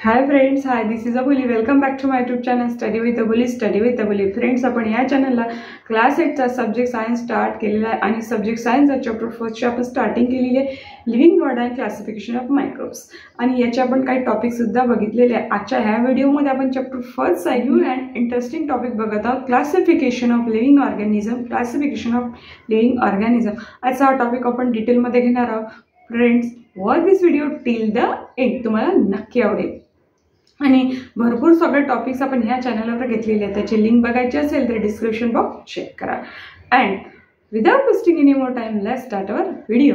High friends, hi this is Abuli. Welcome back to my YouTube channel study with Abuli. Friends, आपण या चॅनलला class 8चा subject science start केलेला आहे आणि सब्जेक्ट सायन्सचा चॅप्टर फर्स्टची आपण स्टार्टिंग केलेली आहे, living world and classification of microbes. आणि याचे आपण काही टॉपिकसुद्धा बघितलेले आहे. आजच्या ह्या व्हिडिओमध्ये आपण चॅप्टर फर्स्टचा न्यू अँड इंटरेस्टिंग टॉपिक बघत आहोत, क्लासिफिकेशन ऑफ लिव्हिंग ऑर्गॅनिझम. आजचा हा टॉपिक आपण डिटेलमध्ये घेणार आहोत. Friends, watch this video till the end, तुम्हाला नक्की आवडेल. आणि भरपूर सगळे टॉपिक्स आपण ह्या चॅनलवर घेतलेले आहेत. त्याची लिंक बघायची असेल तर डिस्क्रिप्शन बॉक्स चेक करा. And without wasting any more time, let's start our video.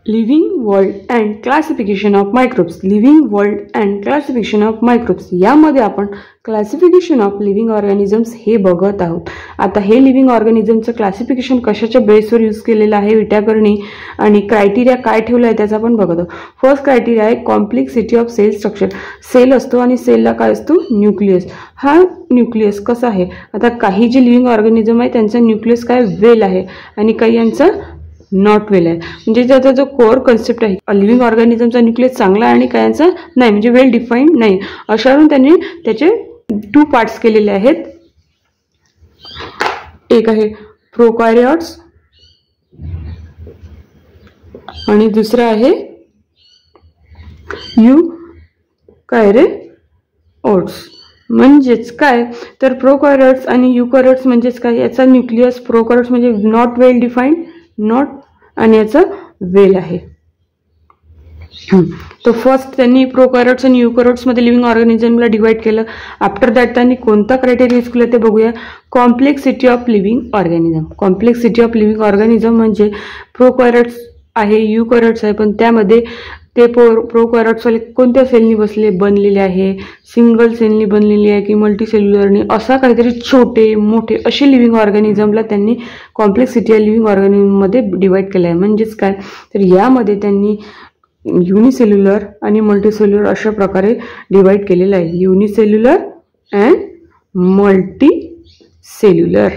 Living world and classification of microbes. Living world and classification of microbes यामध्ये आपण क्लासिफिकेशन ऑफ लिव्हिंग ऑर्गॅनिझम्स हे बघत आहोत. आता हे लिव्हिंग ऑर्गॅनिझमचं क्लासिफिकेशन कशाच्या बेसवर यूज केलेलं आहे, विटाकरणी, आणि क्रायटेरिया काय ठेवला आहे त्याचा आपण बघत आहोत. फर्स्ट क्रायटेरिया आहे complexity of cell structure. Cell असतो आणि सेलला काय असतो, न्यूक्लियस. हा न्यूक्लियस कसा आहे, आता काही जे लिव्हिंग ऑर्गॅनिझम आहे त्यांचा न्यूक्लियस काय वेल आहे आणि काही यांचा नॉट वेल आहे. म्हणजे त्याचा जो कोर कन्सेप्ट आहे, लिव्हिंग ऑर्गॅनिझमचा न्यूक्लियस चांगला आणि कायांचा नाही, म्हणजे वेल डिफाईन्ड नाही. अशावरून त्यांनी त्याचे 2 पार्ट्स केलेले आहेत. एक आहे प्रोकॅरियोट्स आणि दुसरा आहे यूकॅरियोट्स. म्हणजेच काय तर प्रोकॅरियोट्स आणि यूकॅरियोट्स म्हणजेच काय, याचा न्यूक्लियस प्रोकॅरियोट्स म्हणजे नॉट वेल डिफाईन्ड, नॉट, आणि याचा वेल आहे. तो फर्स्ट त्यांनी प्रोकॅरियोट्स आणि यूकॅरियोट्स मध्ये लिव्हिंग ऑर्गॅनिझमला डिवाइड केलं. आफ्टर दॅट त्यांनी कोणता क्रायटेरिया यूज केला ते बघूया. Complexity of living organism. Complexity of living organism म्हणजे प्रोकॅरियोट्स आहे, यूकॅरियोट्स आहे, पण त्यामध्ये ते प्रोकॅरियोट्सवाले कोणत्या सेलनी बनलेले आहे, सिंगल सेलनी बनलेली आहे की मल्टीसेल्युलरनी, असा काहीतरी छोटे मोठे असे लिव्हिंग ऑर्गॅनिझमला त्यांनी कॉम्प्लेक्सिटी ऑफ लिव्हिंग ऑर्गॅनिझममध्ये डिवाइड केलं आहे. म्हणजेच काय तर यामध्ये त्यांनी युनिसेल्युलर आणि मल्टीसेल्युलर अशा प्रकारे डिवाइड केलेलं आहे. Unicellular and multicellular.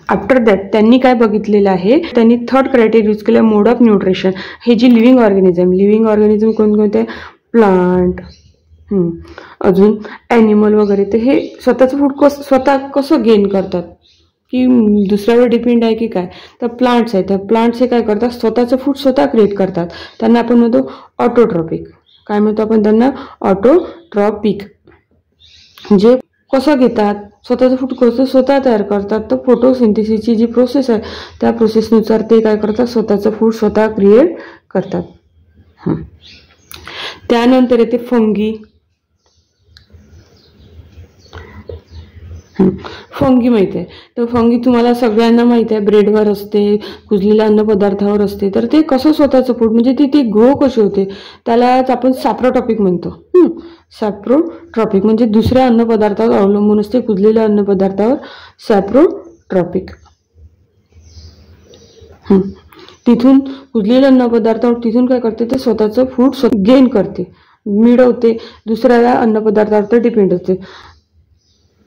After that त्यांनी काय बघितलेलं आहे, त्यांनी थर्ड क्रायटेरिया यूज केला, मोड ऑफ न्यूट्रिशन. हे जी लिव्हिंग ऑर्गॅनिझम कोणकोणते, प्लांट, अजून ॲनिमल वगैरे, तर हे स्वतःचं फूड स्वतः कसं गेन करतात की दुसऱ्यावर डिपेंड आहे की काय, तर प्लांट्स आहेत. त्या प्लांट्स हे काय करतात, स्वतःचं फूड स्वतः क्रिएट करतात. त्यांना आपण म्हणतो ऑटोट्रॉपिक. काय म्हणतो आपण त्यांना, ऑटोट्रॉपिक. म्हणजे कसं घेतात, स्वतःचं फूड कसं स्वतः तयार करतात, तर फोटोसिंथेसिसची जी प्रोसेस आहे त्या प्रोसेसनुसार ते काय करतात, स्वतःचं फूड स्वतः क्रिएट करतात. त्यानंतर येते फंगी. फंगी माहिती आहे, तर फंगी तुम्हाला सगळ्यांना माहिती आहे, ब्रेडवर असते, कुजलेल्या अन्नपदार्थावर असते. तर ते कसं स्वतःचं फूड, म्हणजे ती ग्रो कशी होते, त्यालाच आपण सॅप्रोट्रॉपिक म्हणतो. सॅप्रोट्रॉपिक म्हणजे दुसऱ्या अन्नपदार्थावर अवलंबून असते, कुजलेल्या अन्नपदार्थावर सॅप्रोट्रॉपिक. तिथून कुजलेल्या अन्नपदार्थावर तिथून काय करते, ते स्वतःचं फूड गेन करते, मिळवते, दुसऱ्या अन्नपदार्थावर ते डिपेंड असते.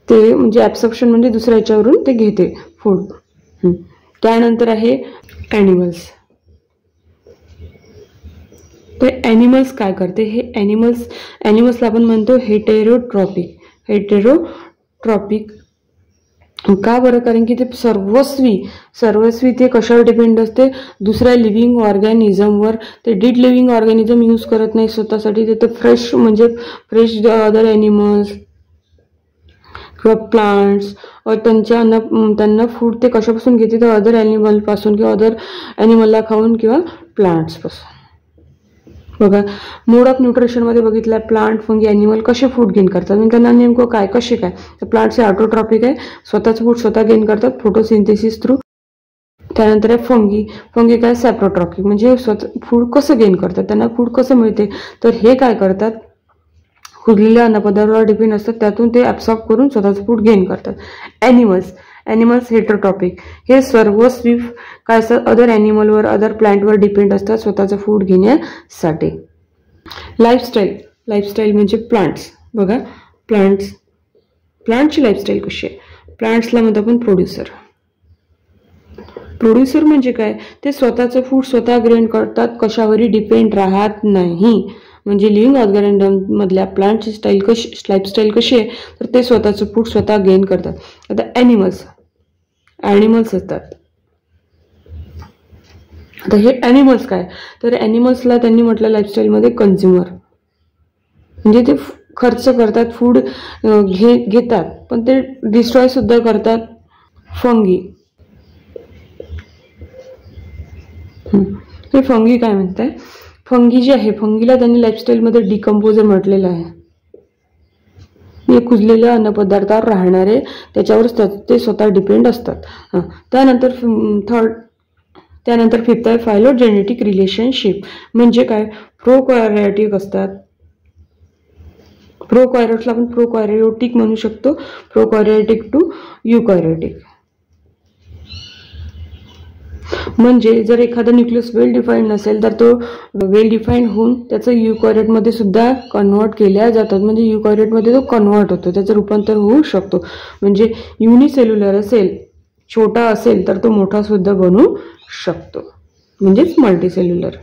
ते म्हणजे ॲब्सॉर्प्शन म्हणजे दुसऱ्या याच्यावरून ते घेते फूड. त्यानंतर आहे ॲनिमल्स. ते ॲनिमल्स काय करते, हे ॲनिमल्सला आपण म्हणतो हेटेरोट्रॉपिक. का बरं, कारण की ते सर्वस्वी ते कशावर डिपेंड असते, दुसऱ्या लिव्हिंग ऑर्गॅनिझमवर. ते डिड लिव्हिंग ऑर्गॅनिझम यूज करत नाही स्वतःसाठी, ते फ्रेश अदर ॲनिमल्स किंवा प्लांट्स, त्यांना फूड ते कशापासून घेते, तर अदर ॲनिमलपासून किंवा अदर ॲनिमलला खाऊन किंवा प्लांट्सपासून. बघा, मोड ऑफ न्यूट्रिशनमध्ये बघितलं, प्लांट, फंगी, ॲनिमल कसे फूड गेन करतात, म्हणजे त्यांना नेमकं काय, कसे काय, तर प्लांट्स हे ऑटोट्रॉपिक आहे, स्वतःचं फूड स्वतः गेन करतात फोटोसिंथेसिस थ्रू. त्यानंतर आहे फंगी काय, सॅप्रोट्रॉपिक, म्हणजे स्वतः फूड कसं गेन करतात, त्यांना फूड कसं मिळते, तर हे काय करतात, कुजलेल्या अन्नपदार्थावर डिपेंड असतात, त्यातून ते ॲब्सॉर्ब करून स्वतःचं फूड गेन करतात. ॲनिमल्स हेटेरोट्रॉपिक, हे सर्वस्वी काय असतात, अदर ॲनिमलवर, अदर प्लांटवर डिपेंड असतात स्वतःचं फूड घेण्यासाठी. लाईफस्टाईल म्हणजे प्लांट्स. बघा, प्लांटची लाईफस्टाईल कशी आहे, प्लांट्सला म्हणतो आपण प्रोड्युसर म्हणजे काय, ते स्वतःचं फूड स्वतः ग्रेन करतात, कशावरही डिपेंड राहत नाही. म्हणजे लिव्हिंग ऑर्गॅनिझम मधल्या प्लांटची लाईफस्टाईल कशी आहे, तर ते स्वतःचं फूड स्वतः गेन करतात. आता ॲनिमल्स असतात. आता हे ॲनिमल्स काय, तर ॲनिमल्सला त्यांनी म्हटलं लाईफस्टाईलमध्ये कन्झ्युमर, म्हणजे ते खर्च करतात, फूड घेतात, पण ते डिस्ट्रॉय सुद्धा करतात. फंगी, हे फंगी काय म्हणताय, फंगी जे आहे, फंगीला त्यांनी लाईफस्टाईलमध्ये डिकम्पोजर म्हटलेलं आहे. हे कुजलेल्या अन्नपदार्थावर राहणारे, त्याच्यावरच ते स्वतः डिपेंड असतात. त्यानंतर फिफ्थ आहे फायलोजेनेटिक रिलेशनशिप. म्हणजे काय, प्रोकॅरियोटिक असतात. प्रोकॅरियोट्सला आपण प्रोकॅरियोटिक म्हणू शकतो, प्रोकॅरियोटिक टू युकॅरियोटिक. म्हणजे जर एखादा न्यूक्लियस वेल डिफाईन्ड नसेल तर तो वेल डिफाईन्ड होऊन त्याचं युकॅरियोटमध्ये सुद्धा कन्वर्ट केल्या जातात. म्हणजे युकॅरियोटमध्ये तो कन्वर्ट होतो, त्याचं रूपांतर होऊ शकतो. म्हणजे युनिसेल्युलर असेल, छोटा असेल तर तो मोठा सुद्धा बनू शकतो, म्हणजेच मल्टीसेल्युलर.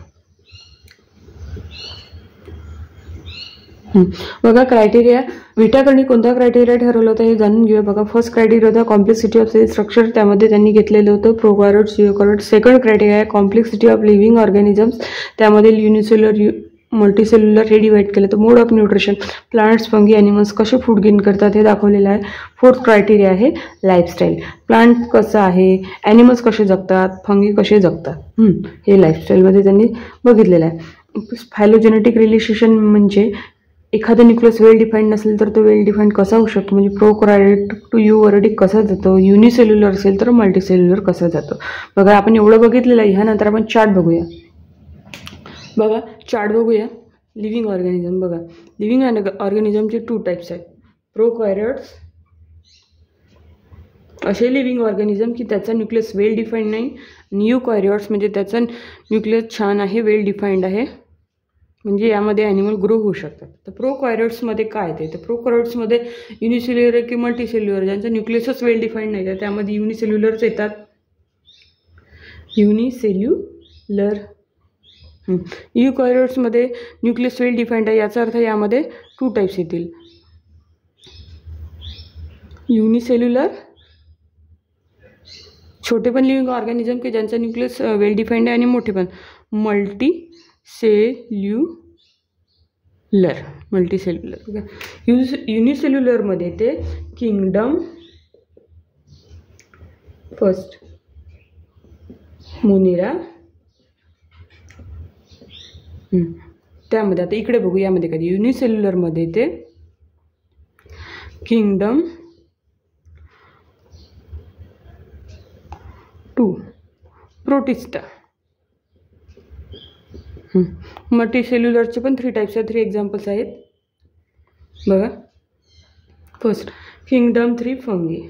बघा क्रायटेरिया, विटाकरणी कोणता क्रायटेरिया ठरवलं होतं हे जाणून घेऊया. बघा, फर्स्ट क्रायटेरिया होता कॉम्प्लेक्सिटी ऑफ सेल स्ट्रक्चर, त्यामध्ये त्यांनी घेतलेलं होतं प्रोकॅरियोट्स, युकॅरियोट्स. सेकंड क्रायटेरिया आहे कॉम्प्लेक्सिटी ऑफ लिव्हिंग ऑर्गॅनिझम्स, त्यामध्ये युनिसेल्युलर, मल्टीसेल्युलर हे डिवाइड केलं. तर mode of nutrition, plants, fungi, animals कसे फूड गेन करतात हे दाखवलेलं आहे. फोर्थ क्रायटेरिया आहे लाईफस्टाईल, प्लांट कसं आहे, ॲनिमल्स कसे जगतात, फंगी कसे जगतात, हे लाईफस्टाईलमध्ये त्यांनी बघितलेलं आहे. फायलोजेनेटिक रिलेशन म्हणजे एखादा न्यूक्लियस वेल डिफाईन्ड नसेल तर तो वेल डिफाईन्ड कसा होऊ शकतो, म्हणजे प्रोकॅरियोटिक टू युकॅरियोटिक कसा जातो, युनिसेल्युलर असेल तर मल्टीसेल्युलर कसा जातो. बघा, आपण एवढं बघितलेलं आहे. ह्यानंतर आपण चार्ट बघूया. बघा, चार्ट बघूया. लिव्हिंग ऑर्गॅनिझम, बघा लिव्हिंग ऑर्गॅनिझमचे 2 टाईप्स आहेत. प्रोकॅरियोट्स, असे लिव्हिंग ऑर्गॅनिझम की त्याचा न्यूक्लियस वेल डिफाईन्ड नाही, आणि युकॅरियोट्स म्हणजे त्याचा न्यूक्लियस छान आहे, वेल डिफाईन्ड आहे, म्हणजे यामध्ये ॲनिमल ग्रो होऊ शकतात. तर प्रोकॅरियोट्समध्ये काय येते, तर प्रोकॅरियोट्समध्ये युनिसेल्युलर किंवा मल्टीसेल्युलर, ज्यांचं न्यूक्लियसच वेल डिफाईन्ड नाही, तर त्यामध्ये युनिसेल्युलरच येतात. युनिसेल्युलर. युकॅरियोट्समध्ये न्यूक्लियस वेल डिफाईन्ड आहे, याचा अर्थ यामध्ये 2 टाईप्स येतील. युनिसेल्युलर, छोटे पण लिव्हिंग ऑर्गॅनिझम की ज्यांचा न्यूक्लियस वेल डिफाईन्ड आहे, आणि मोठे पण मल्टीसेल्युलर. युनिसेल्युलरमध्ये ते किंगडम, फर्स्ट मोनेरा, त्यामध्ये आता इकडे बघू, यामध्ये कधी युनिसेल्युलरमध्ये ते किंगडम 2 प्रोटिस्टा. मल्टीसेल्युलरचे पण 3 टाईप्स आहेत, 3 एक्झाम्पल्स आहेत. बघा, first kingdom 3 fungi,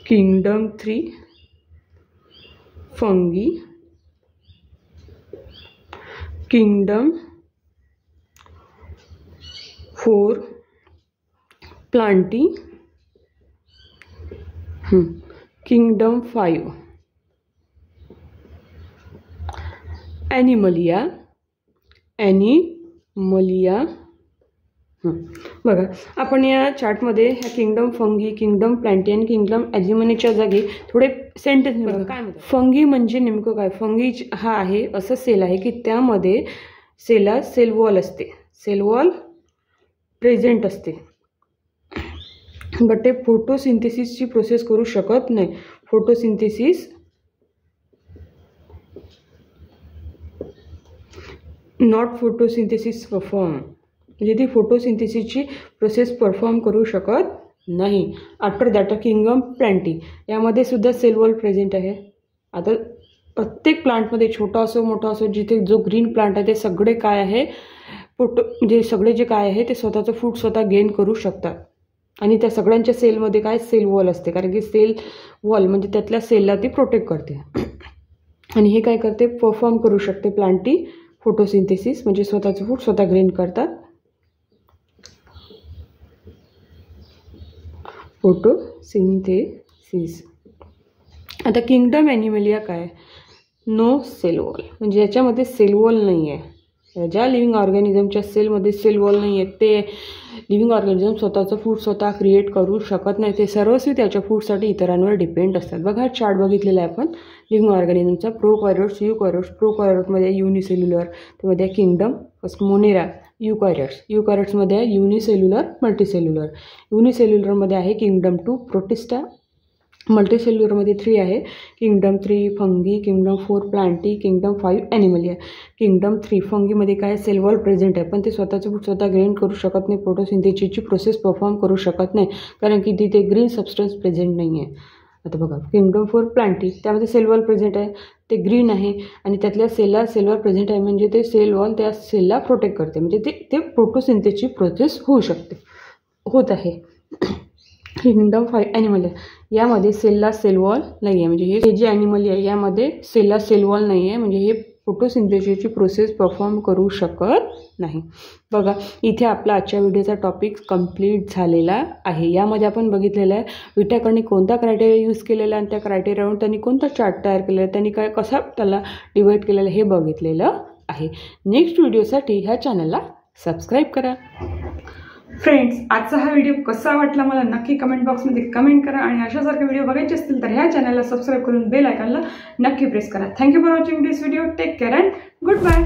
kingdom 3 fungi, kingdom 4 plantae, kingdom 5 ॲनिमलिया. बघा, आपण या चार्टमध्ये ह्या किंगडम फंगी, किंगडम प्लांटी आणि किंगडम ॲनिमलियाच्या जागी थोडे सेंटेन्स बघा काय म्हणतात. फंगी म्हणजे नेमकं काय, फंगी हा आहे असं सेल आहे की त्यामध्ये सेल वॉल असते, सेल वॉल प्रेझेंट असते, बट ते फोटोसिंथेसिसची प्रोसेस करू शकत नाही. फोटोसिंथेसिस नॉट फोटोसिंथेसिस परफॉर्म, म्हणजे ती फोटोसिंथेसिसची प्रोसेस परफॉर्म करू शकत नाही. आफ्टर दॅट किंगडम प्लांटी, यामध्ये सुद्धा सेल वॉल प्रेझेंट आहे. आता प्रत्येक प्लांटमध्ये छोटा असो मोठा असो, जिथे जो ग्रीन प्लांट आहे ते सगळे काय आहे, म्हणजे सगळे जे काय आहे ते स्वतःचं फूड स्वतः गेन करू शकतात. आणि त्या सगळ्यांच्या सेलमध्ये काय सेल वॉल असते, कारण की सेल वॉल म्हणजे त्यातल्या सेलला ती प्रोटेक्ट करते. आणि हे काय करते, परफॉर्म करू शकते प्लांटी फोटोसिंथेसिस, म्हणजे स्वतःचं फूड स्वतः ग्रेन करतात. फोटोसिंथेसिस. आता किंगडम ॲनिमलिया काय, नो सेल वॉल, म्हणजे याच्यामध्ये सेल वॉल नाही आहे. ज्या लिव्हिंग ऑर्गॅनिझमच्या सेलमध्ये सेल वॉल नाही आहे ते लिव्हिंग ऑर्गॅनिझम स्वतःचं फूड स्वतः क्रिएट करू शकत नाही. ते सर्वस्वी त्याच्या फूडसाठी इतरांवर डिपेंड असतात. बघा चार्ट बघितलेला आहे आपण लिव्हिंग ऑर्गॅनिझमचा. प्रोकॅरियोट्स, युकॅरियोट्स. प्रोकॅरियोटमध्ये युनिसेल्युलर, त्यामध्ये किंगडम फर्स्ट मोनेरा. युकॅरियोट्समध्ये आहे युनिसेल्युलर, मल्टीसेल्युलर. युनिसेल्युलरमध्ये आहे किंगडम 2 प्रोटिस्टा. मल्टीसेल्युलरमध्ये 3 आहे kingdom 3 fungi, kingdom 4 plantae, kingdom 5 animalia. Kingdom 3 फंगीमध्ये काय सेल वॉल प्रेझेंट आहे, पण ते स्वतःचं फूड स्वतः ग्रेन करू शकत नाही. फोटोसिंथेसिसची प्रोसेस परफॉर्म करू शकत नाही कारण की तिथे ग्रीन सबस्टन्स प्रेझेंट नाही आहे. आता बघा किंगडम 4 प्लांटी, त्यामध्ये सेल वॉल प्रेझेंट आहे, ते ग्रीन आहे आणि त्यातल्या सेलला सेल वॉल प्रेझेंट आहे म्हणजे ते सेल वॉल त्या सेलला प्रोटेक्ट करते, म्हणजे ते फोटोसिंथेसिसची प्रोसेस होत आहे. किंगडम 5 ॲनिमल आहे, यामध्ये सेलला सेल वॉल नाही आहे, म्हणजे हे जे ॲनिमल आहे यामध्ये सेलला सेल वॉल नाही आहे, म्हणजे हे फोटोसिंथेसिसची प्रोसेस परफॉर्म करू शकत नाही. बघा इथे आपला आजच्या व्हिडिओचा टॉपिक कंप्लीट झालेला आहे. यामध्ये आपण बघितलेलं आहे विट्याकडनी कोणता क्रायटेरिया यूज केलेला आणि त्या क्रायटेरियावरून त्यांनी कोणता चार्ट तयार केलेला आहे, त्यांनी कसा त्याला डिवाईड केलेलं हे बघितलेलं आहे. नेक्स्ट व्हिडिओसाठी ह्या चॅनलला सबस्क्राईब करा. फ्रेंड्स, आजचा हा व्हिडिओ कसा वाटला मला नक्की कमेंट बॉक्समध्ये कमेंट करा आणि अशासारखे व्हिडिओ बघायचे असतील तर ह्या चॅनलला सबस्क्राईब करून बेल आयकॉनला नक्की प्रेस करा. Thank you for watching this video. Take care and good bye.